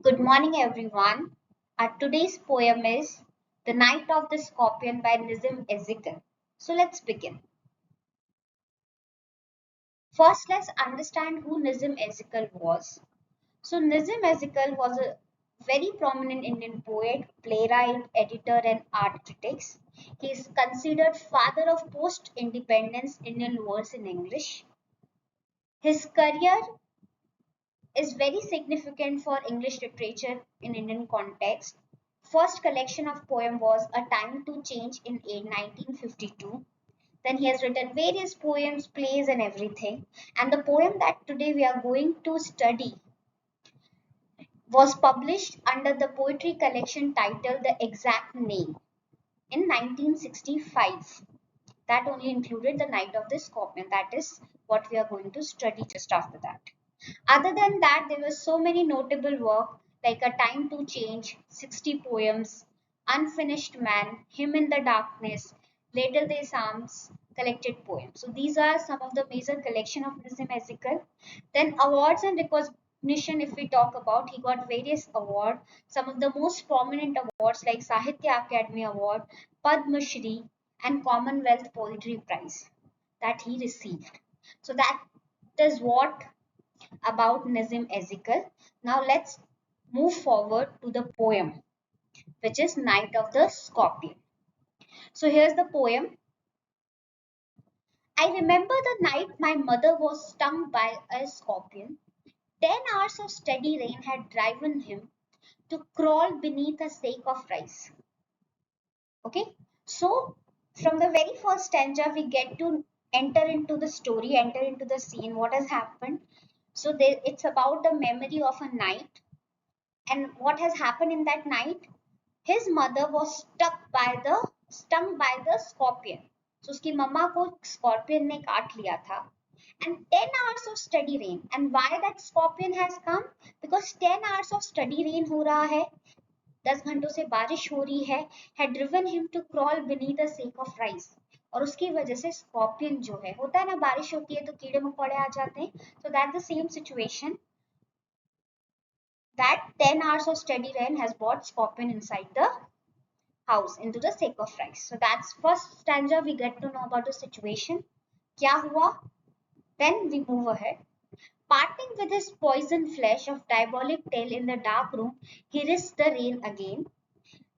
Good morning, everyone. Our today's poem is The Night of the Scorpion by Nizam Ezekiel. So let's begin. First, let's understand who Nizam Ezekiel was. So, Nizam Ezekiel was a very prominent Indian poet, playwright, editor, and art critic. He is considered father of post-independence Indian verse in English. His career is very significant for English literature in Indian context. First collection of poem was A Time to Change in 1952. Then he has written various poems, plays, and everything. And the poem that today we are going to study was published under the poetry collection titled The Exact Name in 1965. That only included The Night of the Scorpion. That is what we are going to study just after that. Other than that, there were so many notable work like A Time to Change, 60 Poems, Unfinished Man, Hymn in the Darkness, Later Days Psalms, collected poems. So these are some of the major collection of Nizam Ezekiel. Then awards and recognition, if we talk about, he got various awards. Some of the most prominent awards like Sahitya Academy Award, Padma Shri, and Commonwealth Poetry Prize that he received. So that is what about Nazim Ezekiel. Now let's move forward to the poem, which is Night of the Scorpion. So here's the poem. I remember the night my mother was stung by a scorpion. 10 hours of steady rain had driven him to crawl beneath a sack of rice. Okay, so from the very first stanza, we get to enter into the story, enter into the scene, what has happened. So it's about the memory of a night. And what has happened in that night? His mother was stung by the scorpion. So उसकी मम्मा को scorpion ने काट लिया था. And 10 hours of steady rain. And why that scorpion has come? Because 10 hours of steady rain हो रहा है. 10 घंटों से बारिश हो रही है. Had driven him to crawl beneath a sack of rice. और उसकी वजह से स्कॉर्पियन जो है, होता है ना, बारिश होती है तो कीड़े मकोड़े आ जाते हैं. So that's the same situation. That 10 hours of steady rain has brought scorpion inside the house into the sack of rice. So that's first stanza. We get to know about the situation. Kya hua? Then we move ahead. Parting with his poison flesh of diabolic tail in the dark room, he risks the rain again.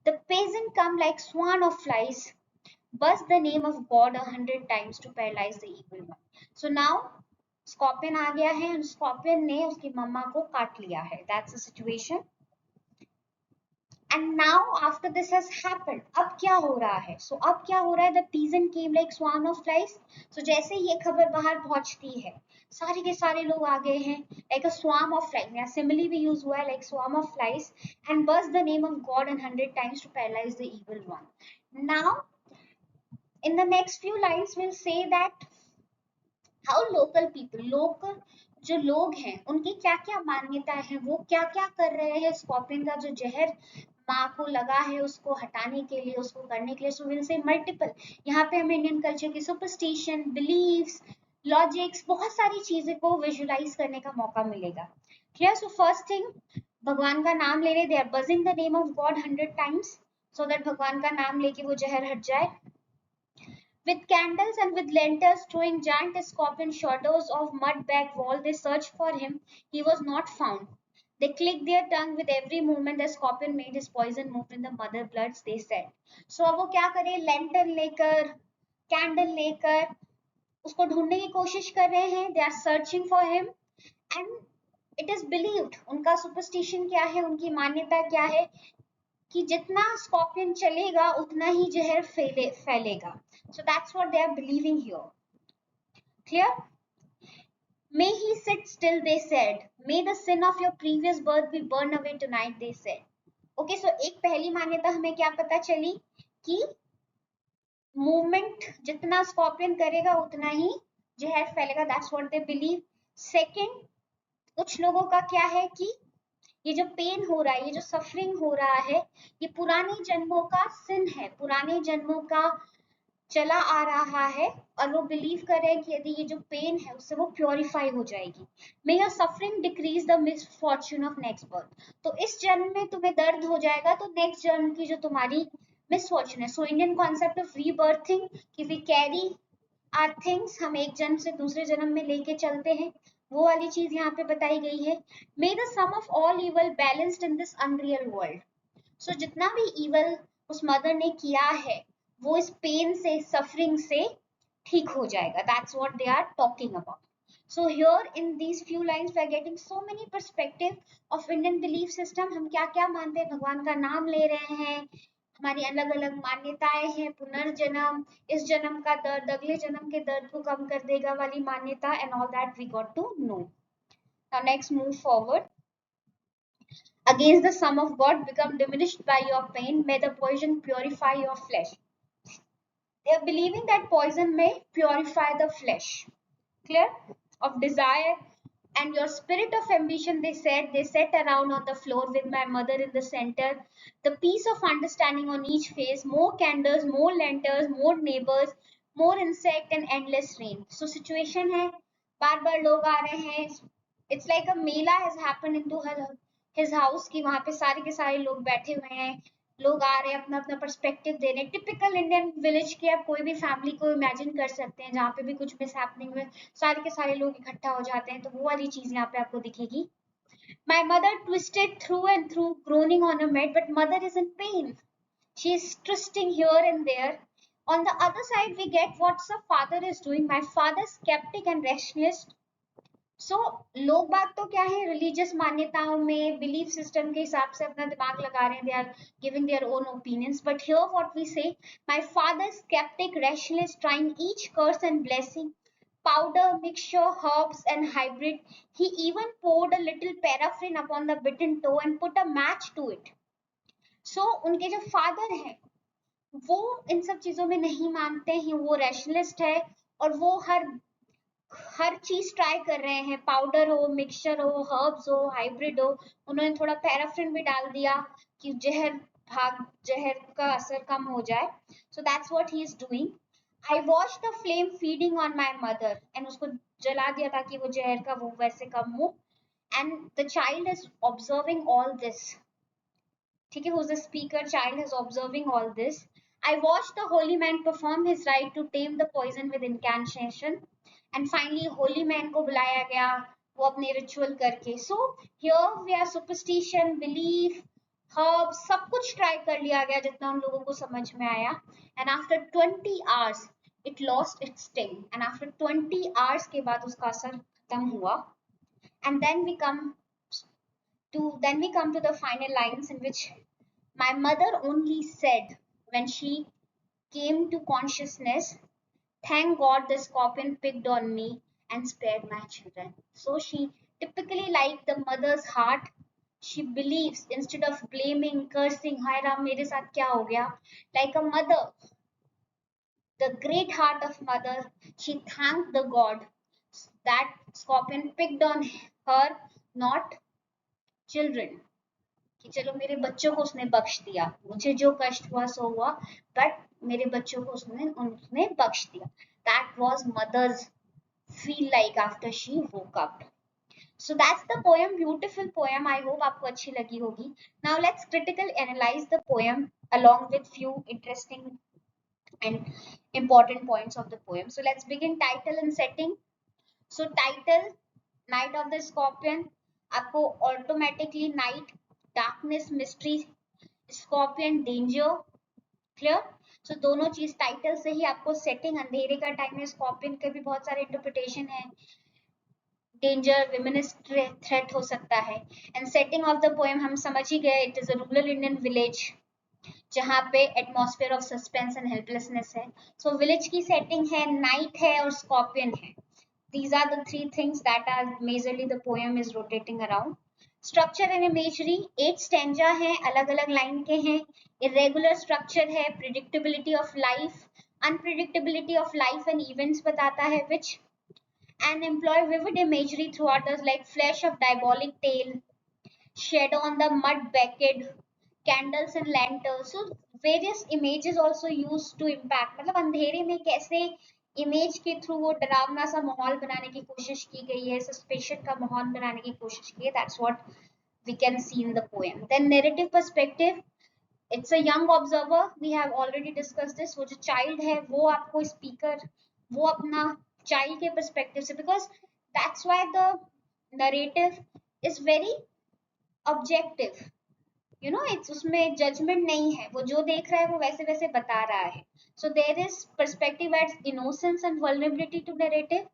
The peasant come like swarm of flies, buzz the name of God 100 times to paralyze the evil one. So now scorpion आ गया है और scorpion ने उसकी मम्मा को काट लिया है. That's the situation. And now after this has happened, अब क्या हो रहा है? So अब क्या हो रहा है? The peasant came like swarm of flies. So जैसे ये खबर बाहर पहुंचती है, सारे के सारे लोग आ गए हैं like a swarm of flies. यहाँ simile भी use हुआ है like swarm of flies and buzz the name of God 100 times to paralyze the evil one. Now in the next few lines we'll say that how local जो लोग हैं उनकी क्या क्या मान्यता है, वो क्या क्या कर रहे हैं स्कॉर्पियन का जो जहर माँ को लगा है उसको हटाने के लिए, उसको करने के लिए. So will say multiple. यहाँ पे हमें इंडियन कल्चर की सुपरस्टिशन, बिलीव्स, लॉजिक्स, बहुत सारी चीजें को विजुलाइज करने का मौका मिलेगा. क्लियर? सो फर्स्ट थिंग, भगवान का नाम ले रहे, they are buzzing the name of God 100 times so that भगवान का नाम लेके वो जहर हट जाए. With candles and with lanterns throwing giant scorpion shadows of mud back wall, they searched for him. He was not found. They clicked their tongue with every movement the scorpion made his poison move in the mother bloods, they said. So अब वो क्या करे? Lantern लेकर, candle लेकर उसको ढूंढने की कोशिश कर रहे हैं. They are searching for him and it is believed. उनका superstition क्या है? उनकी मान्यता क्या है कि जितना स्कॉर्पियन चलेगा उतना ही जहर फैलेगा. So that's what they are believing here. Clear? May he sit still, they said. May the sin of your previous birth be burned away tonight, they said. Okay, so एक पहली मान्यता हमें क्या पता चली कि मूवमेंट जितना स्कॉर्पियन करेगा उतना ही जहर फैलेगा. That's what they believe. Second, कुछ लोगों का क्या है कि ये जो पेन हो रहा है, ये जो सफरिंग हो रहा है, ये पुराने जन्मों का सिन है, पुराने जन्मों का चला आ रहा है और वो बिलीव कर रहे हैं कि यदि ये जो पेन है उससे वो प्योरीफाई हो जाएगी। मे your suffering decrease the misfortune of next birth. तो इस जन्म में तुम्हें दर्द हो जाएगा तो नेक्स्ट जन्म की जो तुम्हारी मिसफॉर्चून है। सो इंडियन कॉन्सेप्ट ऑफ रीबर्थिंग कि वी कैरी आर थिंग्स, हम एक जन्म से दूसरे जन्म में लेके चलते हैं, वो वाली चीज यहाँ पे बताई गई है। May the sum of all evil balanced in this unreal world. So जितना भी इवल उस मदर ने किया है वो इस पेन से, सफरिंग से ठीक हो जाएगा। That's what they are talking about. So here in these few lines we are getting so many perspective of Indian belief system। हम क्या क्या मानते हैं, भगवान का नाम ले रहे हैं, हमारी अलग अलग मान्यताएं हैं, पुनर्जन्म, इस जन्म का दर्द अगले जन्म के दर्द को कम कर देगा वाली मान्यता, and all that we got to know. Now next move forward. Against the sum of God become diminished by your pain, may the poison purify your flesh। They are believing that poison may purify the flesh, clear, of desire and your spirit of ambition. They said they sat around on the floor with my mother in the center, the peace of understanding on each face, more candles, more lanterns, more neighbors, more insect and endless rain। So situation है, बार बार लोग आ रहे हैं, it's like a Mela has happened into his house कि वहां पे सारे के सारे लोग बैठे हुए हैं, लोग आ रहे हैं, अपना अपना पर्सपेक्टिव दे रहे हैं। टिपिकल इंडियन विलेज की आप कोई भी फैमिली को इमेजिन कर सकते हैं जहाँ पे भी कुछ मिस हैपनिंग हुए, सारे के सारे लोग इकट्ठा हो जाते हैं, तो वो वाली चीज यहाँ पे आपको दिखेगी। My mother twisted through and through, groaning on her bed, but mother is in pain. She is twisting here and there. On the other side, we get what the father is doing. My father is skeptic and rationalist. सो लोग बात तो क्या है, religious मान्यताओं में, belief system के हिसाब से अपना दिमाग लगा रहे हैं, they are giving their own opinions. But here what we say, my father sceptic rationalist trying each curse and blessing, powder mixture, herbs and hybrid. He even poured a little paraffin upon the bitten toe and put a match to it. So उनके जो father हैं वो इन सब चीजों में नहीं मानते हैं, वो रैशनलिस्ट है और वो हर चीज ट्राई कर रहे हैं, पाउडर हो, मिक्सचर हो, हर्ब्स हो, हाइब्रिड हो। उन्होंने थोड़ा पैराफिन भी डाल दिया कि जहर का असर कम हो जाए। So that's what he is doing. I watch the flame feeding on my mother, and उसको जला दिया ताकि वो जहर का वो वैसे कम हो। And the child is observing all this, ठीक है, who's the speaker, child is observing all this। I watched the holy man perform his right to tame the poison with incantation, and finally holy man को बुलाया गया वो अपने ritual करके। So here we are superstition, belief, herbs, सब कुछ try कर लिया गया जितना उन लोगों को समझ में आया। And after 20 hours it lost its sting, and after 20 hours के बाद उसका असर खत्म हुआ। And then we come to the final lines in which my mother only said when she came to consciousness, thank God the scorpion picked on me and spared my children. So she typically, like the mother's heart, she believes instead of blaming, cursing, Hai Ram, mere saath kya ho gaya? Like a mother, the great heart of mother, she thanked the God that scorpion picked on her, not children. कि चलो मेरे बच्चों को उसने बख्श दिया, मुझे जो कष्ट हुआ सो हुआ, बट मेरे बच्चों को उसने बख्श दिया। That was mother's feel like after she woke up. So that's the poem, beautiful poem, I hope आपको अच्छी लगी होगी। Now let's critical analyse the poem along with few interesting and important points of the poem. So let's begin title and setting. So title, night of the scorpion, आपको automatically night, darkness, mystery, scorpion, danger, clear. So दोनों चीज title से ही आपको, setting अंधेरे का time है, scorpion के भी बहुत सारे इंटरप्रिटेशन है, डेंजर, विमिनस थ्रेट हो सकता है। And setting of the poem हम समझ ही गए, it is a rural Indian village जहाँ पे atmosphere of suspense and helplessness है। सो विलेज की सेटिंग है, नाइट है और स्कॉर्पियन है। These are the three things that are majorly the poem is rotating around. Structure and imagery, 8 stanza हैं, अलग अलग लाइन के हैं, irregular structure है, predictability of life, unpredictability of life and events बताता है, which and employ vivid imagery throughout us like flash of diabolic tail, shadow on the mud baked, candles and lanterns. So various images also used to impact, मतलब अंधेरे में कैसे image के through वो डरावना सा माहौल बनाने की कोशिश की गई है, सस्पेशन का माहौल बनाने की कोशिश की है. That's what we can see in the poem. Then narrative perspective, it's a young observer, we have already discussed this. वो जो child है वो आपको speaker, वो अपना child के perspective से, because that's why the narrative is very objective, you know, it's उसमें judgment नहीं है, वो जो देख रहा है वो वैसे वैसे बता रहा है. So there is perspective adds innocence and vulnerability to narrative,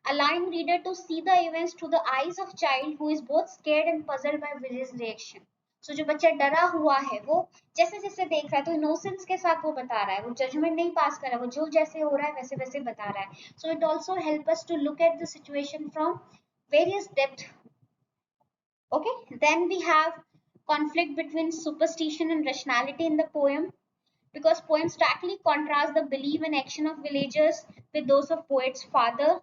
allowing reader to see the events through the eyes of child who is both scared and puzzled by his reaction. So जो बच्चा डरा हुआ है वो जैसे जैसे देख रहा है तो इनोसेंस के साथ वो बता रहा है, वो जजमेंट नहीं पास कर रहा है, वो जो जैसे हो रहा है वैसे वैसे बता रहा है. So it also help us to look at the situation from various depth. Okay, then we have conflict between superstition and rationality in the poem, because poems starkly contrast the belief and action of villagers with those of poet's father.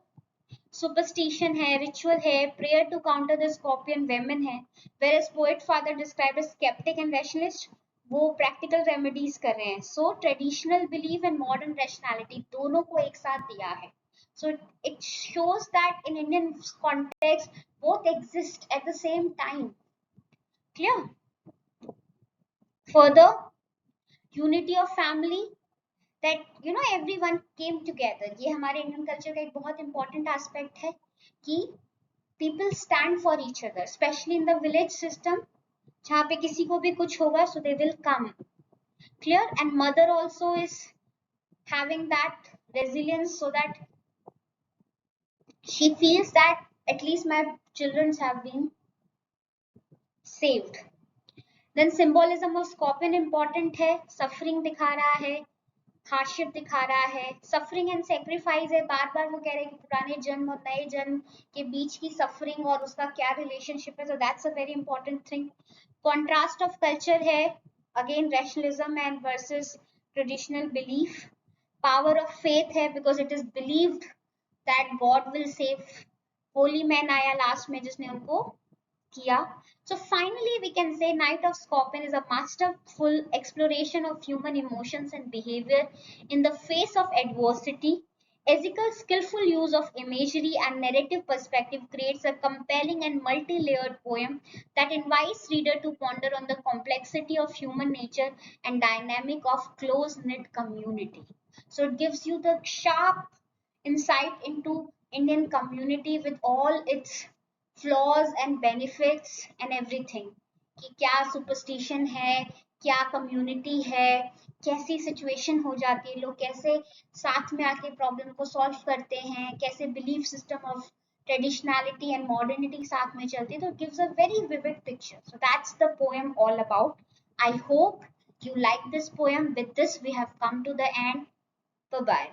Superstition है, ritual है, prayer to counter the scorpion venom है, whereas poet father described as skeptic and rationalist, वो practical remedies कर रहे हैं. सो traditional belief and modern rationality दोनों को एक साथ दिया है. So it shows that in Indian context both exist at the same time. Clear? Further, unity of family, that you know everyone came together. ये हमारे इंडियन कल्चर का एक बहुत इंपॉर्टेंट एस्पेक्ट है कि people stand for each other, especially in the village system, जहाँ पे किसी को भी कुछ होगा so they will come. Clear? And mother also is having that resilience so that she feels that at least my children have been saved. Then symbolism of scorpion important है, suffering दिखा रहा है, हार्डशिप दिखा रहा है, suffering and sacrifice है. बार बार वो कह रहे हैं कि पुराने जन्म और नए जन्म के बीच की सफरिंग और उसका क्या रिलेशनशिप है. So that's a very important thing. Contrast of culture है, again rationalism and versus traditional belief. Power of faith है, because it is believed that God will save. Holy man आया लास्ट में जिसने उनको किया. So finally we can say Night of Scorpion is a masterful exploration of human emotions and behavior in the face of adversity. Ezekiel's skillful use of imagery and narrative perspective creates a compelling and multi-layered poem that invites reader to ponder on the complexity of human nature and dynamic of close-knit community. So it gives you the sharp insight into Indian community with all its flaws and benefits and everything, कि क्या superstition है, क्या community है, कैसी situation हो जाती है, लोग कैसे साथ में आके प्रॉब्लम को सॉल्व करते हैं, कैसे belief system of traditionality and modernity साथ में चलती है. तो gives a very vivid picture. So that's the poem all about. I hope you like this poem. With this we have come to the end. Bye bye.